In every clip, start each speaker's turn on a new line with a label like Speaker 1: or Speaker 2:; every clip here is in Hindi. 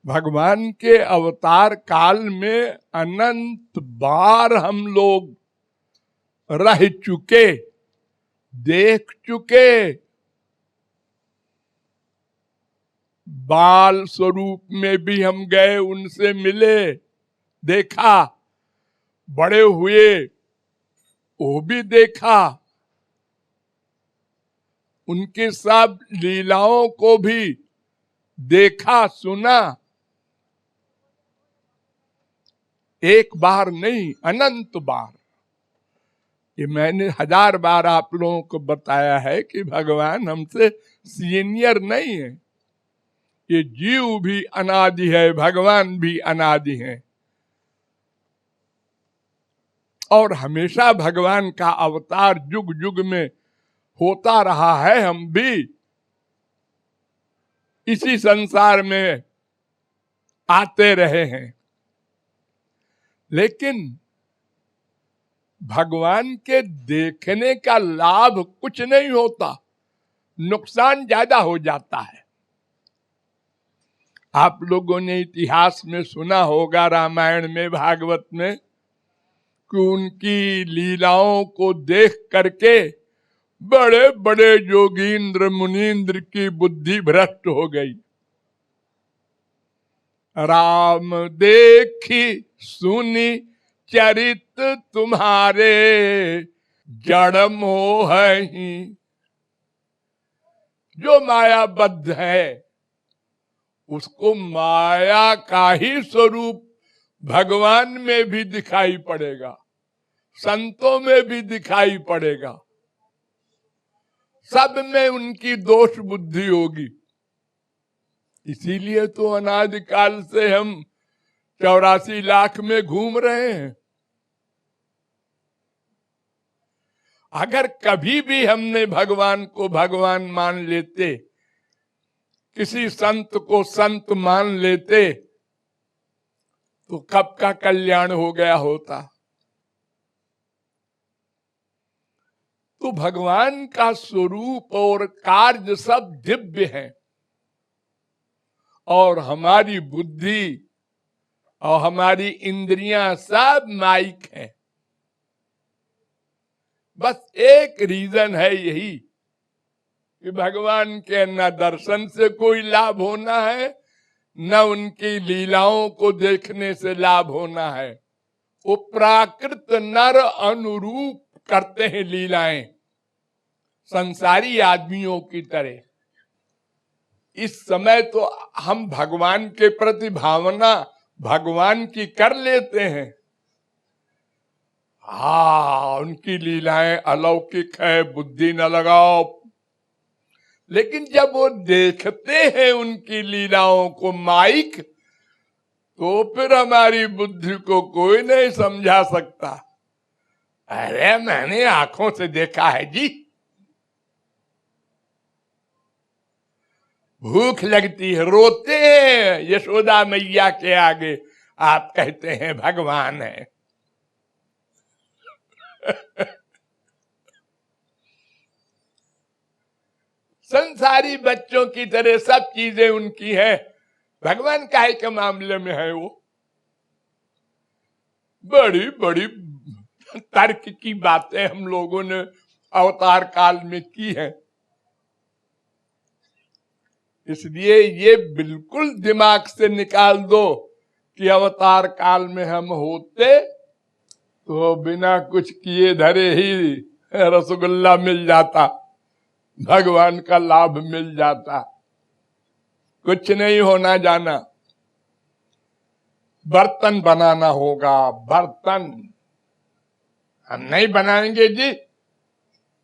Speaker 1: भगवान के अवतार काल में अनंत बार हम लोग रह चुके, देख चुके। बाल स्वरूप में भी हम गए, उनसे मिले, देखा। बड़े हुए वो भी देखा, उनके सब लीलाओं को भी देखा, सुना। एक बार नहीं, अनंत बार। ये मैंने 1000 बार आप लोगों को बताया है कि भगवान हमसे सीनियर नहीं है। ये जीव भी अनादि है, भगवान भी अनादि है, और हमेशा भगवान का अवतार युग युग में होता रहा है। हम भी इसी संसार में आते रहे हैं, लेकिन भगवान के देखने का लाभ कुछ नहीं होता, नुकसान ज्यादा हो जाता है। आप लोगों ने इतिहास में सुना होगा, रामायण में, भागवत में, कि उनकी लीलाओं को देख करके बड़े बड़े योगींद्र मुनींद्र की बुद्धि भ्रष्ट हो गई। राम देखी सुनी चरित तुम्हारे, जड़ मोह ही। जो मायाबद्ध है उसको माया का ही स्वरूप भगवान में भी दिखाई पड़ेगा, संतों में भी दिखाई पड़ेगा, सब में उनकी दोष बुद्धि होगी। इसीलिए तो अनादिकाल से हम 84 लाख में घूम रहे हैं। अगर कभी भी हमने भगवान को भगवान मान लेते, किसी संत को संत मान लेते, तो कब का कल्याण हो गया होता। तो भगवान का स्वरूप और कार्य सब दिव्य है, और हमारी बुद्धि और हमारी इंद्रियां सब माइक है। बस एक रीजन है यही कि भगवान के न दर्शन से कोई लाभ होना है, न उनकी लीलाओं को देखने से लाभ होना है। वो प्राकृत नर अनुरूप करते हैं लीलाएं, संसारी आदमियों की तरह। इस समय तो हम भगवान के प्रति भावना भगवान की कर लेते हैं। उनकी लीलाएं अलौकिक है, बुद्धि न लगाओ। लेकिन जब वो देखते हैं उनकी लीलाओं को माइक, तो फिर हमारी बुद्धि को कोई नहीं समझा सकता। अरे मैंने आंखों से देखा है जी। भूख लगती है, रोते हैं यशोदा मैया के आगे, आप कहते हैं भगवान है। संसारी बच्चों की तरह सब चीजें उनकी हैं, भगवान काहे के मामले में है वो। बड़ी बड़ी तर्क की बातें हम लोगों ने अवतार काल में की हैं। इसलिए ये बिल्कुल दिमाग से निकाल दो कि अवतार काल में हम होते तो बिना कुछ किए धरे ही रसगुल्ला मिल जाता, भगवान का लाभ मिल जाता, कुछ नहीं होना जाना। बर्तन बनाना होगा, बर्तन हम नहीं बनाएंगे जी।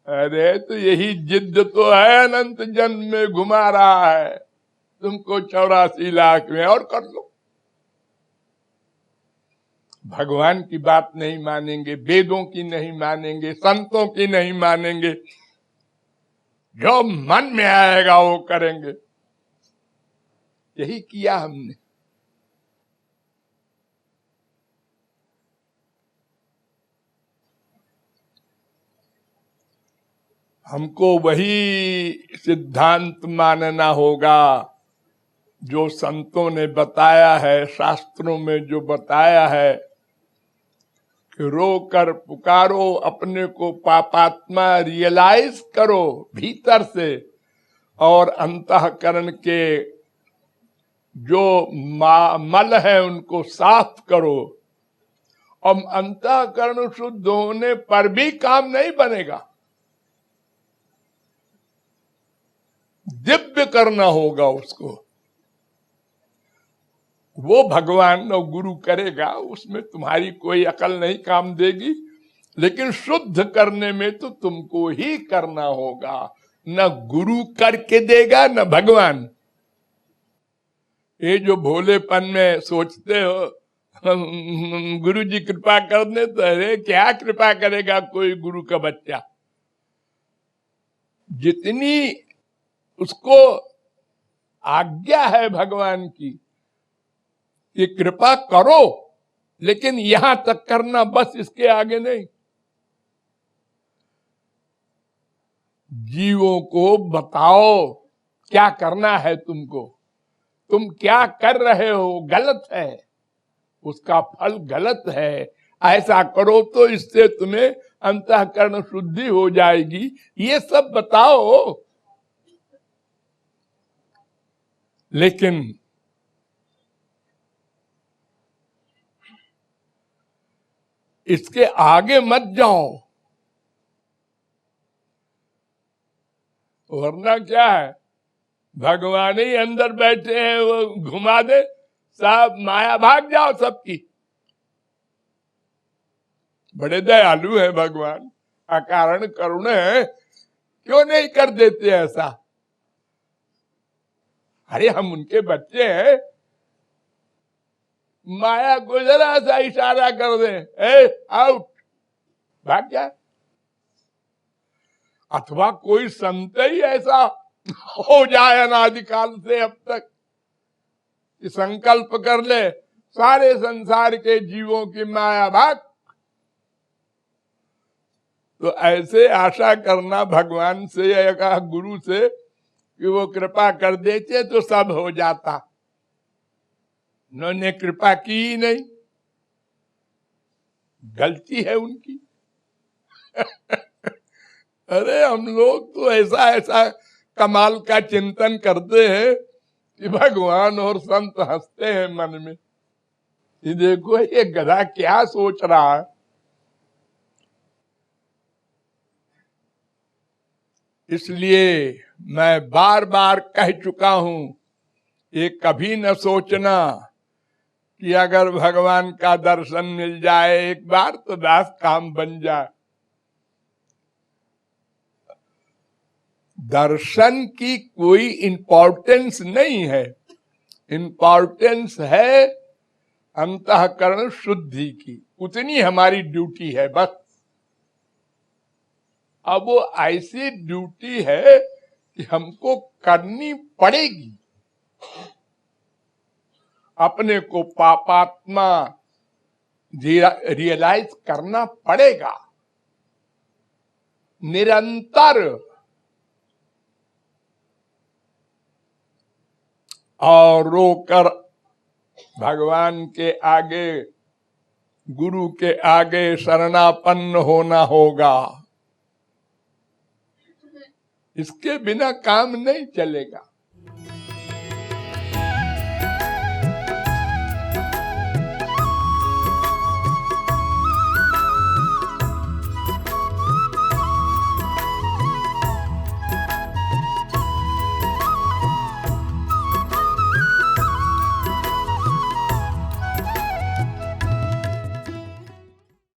Speaker 1: अरे तो यही जिद तो है, अनंत जन्म में घुमा रहा है तुमको 84 लाख में, और कर लो। भगवान की बात नहीं मानेंगे, वेदों की नहीं मानेंगे, संतों की नहीं मानेंगे, जो मन में आएगा वो करेंगे। यही किया हमने। हमको वही सिद्धांत मानना होगा जो संतों ने बताया है, शास्त्रों में जो बताया है कि रो कर पुकारो, अपने को पापात्मा रियलाइज करो भीतर से, और अंतःकरण के जो मल है उनको साफ करो। अब अंतःकरण शुद्ध होने पर भी काम नहीं बनेगा, दिव्य करना होगा उसको। वो भगवान और गुरु करेगा, उसमें तुम्हारी कोई अकल नहीं काम देगी, लेकिन शुद्ध करने में तो तुमको ही करना होगा, न गुरु करके देगा न भगवान। ये जो भोलेपन में सोचते हो गुरु जी कृपा करने, तो अरे क्या कृपा करेगा कोई गुरु का बच्चा। जितनी उसको आज्ञा है भगवान की कि कृपा करो, लेकिन यहां तक करना, बस इसके आगे नहीं। जीवों को बताओ क्या करना है तुमको, तुम क्या कर रहे हो गलत है, उसका फल गलत है, ऐसा करो तो इससे तुम्हें अंतःकरण शुद्धि हो जाएगी, ये सब बताओ। लेकिन इसके आगे मत जाओ, वरना क्या है, भगवान ही अंदर बैठे हैं, वो घुमा दे, सब माया भाग जाओ सबकी। बड़े दयालु है भगवान, अकारण करुण है, क्यों नहीं कर देते ऐसा। अरे हम उनके बच्चे हैं, माया को जरा सा इशारा कर दे, आउट, भाग जा। अथवा कोई संत ही ऐसा हो जाए अनादिकाल से अब तक कि संकल्प कर ले सारे संसार के जीवों की माया भाग, तो ऐसे आशा करना भगवान से या गुरु से कि वो कृपा कर देते तो सब हो जाता। उन्होंने कृपा की ही नहीं, गलती है उनकी। अरे हम लोग तो ऐसा ऐसा कमाल का चिंतन करते हैं कि भगवान और संत हंसते हैं मन में। ये देखो ये गधा क्या सोच रहा है। इसलिए मैं बार बार कह चुका हूं, ये कभी न सोचना कि अगर भगवान का दर्शन मिल जाए एक बार तो बस काम बन जाए। दर्शन की कोई इंपॉर्टेंस नहीं है, इंपॉर्टेंस है अंतःकरण शुद्धि की, उतनी हमारी ड्यूटी है बस। अब वो ऐसी ड्यूटी है कि हमको करनी पड़ेगी, अपने को पापात्मा रियलाइज करना पड़ेगा निरंतर, और रोकर भगवान के आगे, गुरु के आगे शरणापन्न होना होगा। इसके बिना काम नहीं चलेगा।